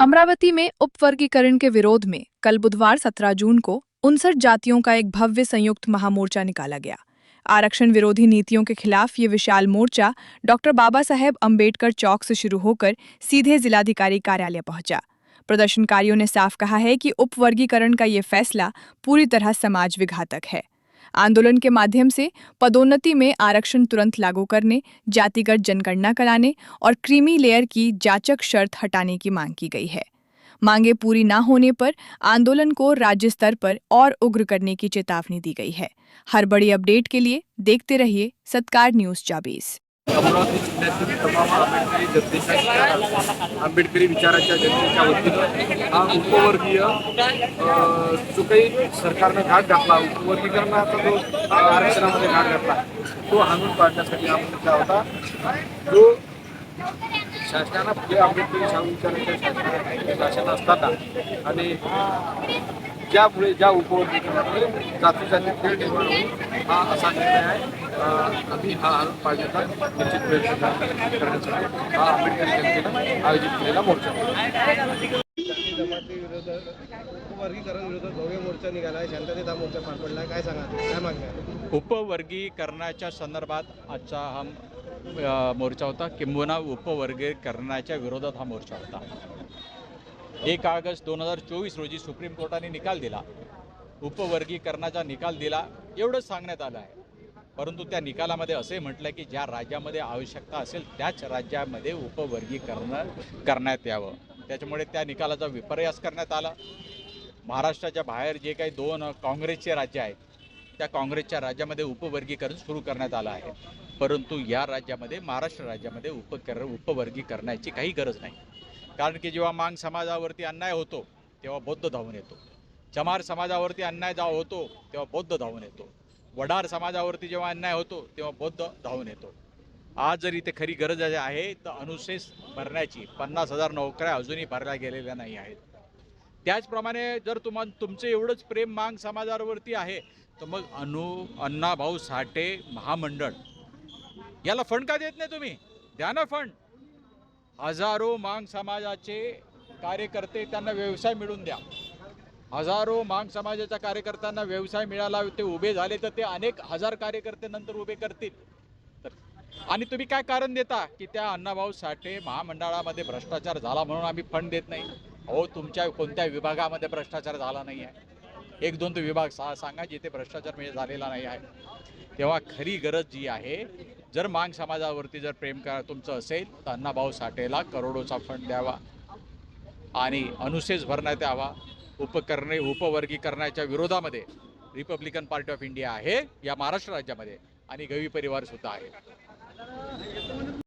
अमरावती में उपवर्गीकरण के विरोध में कल बुधवार 17 जून को 59 जातियों का एक भव्य संयुक्त महामोर्चा निकाला गया। आरक्षण विरोधी नीतियों के खिलाफ ये विशाल मोर्चा डॉक्टर बाबा साहेब अम्बेडकर चौक से शुरू होकर सीधे जिलाधिकारी कार्यालय पहुंचा। प्रदर्शनकारियों ने साफ कहा है कि उपवर्गीकरण का ये फैसला पूरी तरह समाज विघातक है। आंदोलन के माध्यम से पदोन्नति में आरक्षण तुरंत लागू करने, जातिगत जनगणना कराने और क्रीमी लेयर की जांचक शर्त हटाने की मांग की गई है। मांगे पूरी न होने पर आंदोलन को राज्य स्तर पर और उग्र करने की चेतावनी दी गई है। हर बड़ी अपडेट के लिए देखते रहिए सत्कार न्यूज 24। अमरावती जिल्ह्यातील तमाम आंबेडकरी जनतेच्या आंबेडकरी विचाराच्या जनतेच्या वतीनं हा उपवर्गीय जो काही सरकारनं घाट घातला, उपवर्गीकरणाचा जो आरक्षणामध्ये घाट घातला तो हाणून पाडण्यासाठी हा मुद्दा होता, जो शासनाला फुले आंबेडकरी विचाराच्या शासन असताना आणि ज्यामुळे ज्या उपवर्गीकरणामुळे जातीजाती खेळ निर्माण होईल हा असा निर्णय आहे। आम्ही हा हाणून पाडण्याचा निश्चित प्रयत्न करण्यासाठी हा आंबेडकरी जनतेनं आयोजित केलेला मोर्चा उपवर्गीकरण विरोधात भव्य मोर्चा निघाला आहे। शांततेत हा मोर्चा पार पडला आहे, काय सांगा, काय मागणी आहे? उपवर्गीकरणाच्या संदर्भात आजचा हा मोर्चा होता, किंबहुना उपवर्गीकरणाच्या विरोधात हा मोर्चा होता। 1 ऑगस्ट 2024 रोजी सुप्रीम कोर्टाने निकाल दिला, उपवर्गीकरणाचा निकाल दिला, एवढंच सांगण्यात आलं आहे। परंतु त्या निकालामध्ये असे म्हटलं की ज्या राज्यामध्ये आवश्यकता असेल त्याच राज्यामध्ये उपवर्गीकरण करण्यात यावं। त्याच्यामुळे त्या निकालाचा विपर्यास करण्यात आला। महाराष्ट्राच्या बाहेर जे काही 2 काँग्रेसचे राज्य आहेत त्या काँग्रेसच्या राज्यामध्ये उपवर्गीकरण सुरू करण्यात आलं आहे, परंतु या राज्यामध्ये, महाराष्ट्र राज्यामध्ये उपवर्गीकरणाची काही गरज नाही। कारण की जेव्हा मांग समाजावरती अन्याय होतो तेव्हा बौद्ध धावून येतो, चमार समाजावरती अन्याय होतो तेव्हा बौद्ध धावून येतो, वडार समाजावरती जेव्हा अन्याय होतो तेव्हा बौद्ध धावून येतो। आज जर इथे खरी गरज आहे तर अनुशेष भरण्याची, 50,000 नोकऱ्या अजूनही भरल्या गेलेल्या नाही आहेत। त्याचप्रमाणे जर तुमचं एवढंच प्रेम मांग समाजावरती आहे तर मग अण्णाभाऊ साठे महामंडळ याला फंड का देत नाही तुम्ही? द्या ना फंड। हजारो मांग समाजाचे कार्यकर्ते, त्यांना व्यवसाय मिळून द्या। हजारो मांग समाजाच्या कार्यकर्त्यांना व्यवसाय मिळाला, ते उभे झाले तर ते अनेक हजार कार्यकर्ते नंतर उभे करतील। आणि तुम्ही काय कारण देता की त्या अण्णाभाऊ साठे महामंडळामध्ये भ्रष्टाचार झाला म्हणून आम्ही फंड देत नाही? अहो, तुमच्या कोणत्या विभागामध्ये भ्रष्टाचार झाला नाही आहे? 1-2 विभाग सांगा जिथे भ्रष्टाचार म्हणजे झालेला नाही आहे। तेव्हा खरी गरज जी आहे, जर मांग समाजावरती जर प्रेम तुमचं असेल तर अण्णाभाऊ साठेला करोडोचा फंड द्यावा आणि अनुशेष भरण्यात यावा। उपवर्गीकरणाच्या विरोधामध्ये रिपब्लिकन पार्टी ऑफ इंडिया आहे या महाराष्ट्र राज्यामध्ये, आणि गवळी परिवार सुद्धा आहे।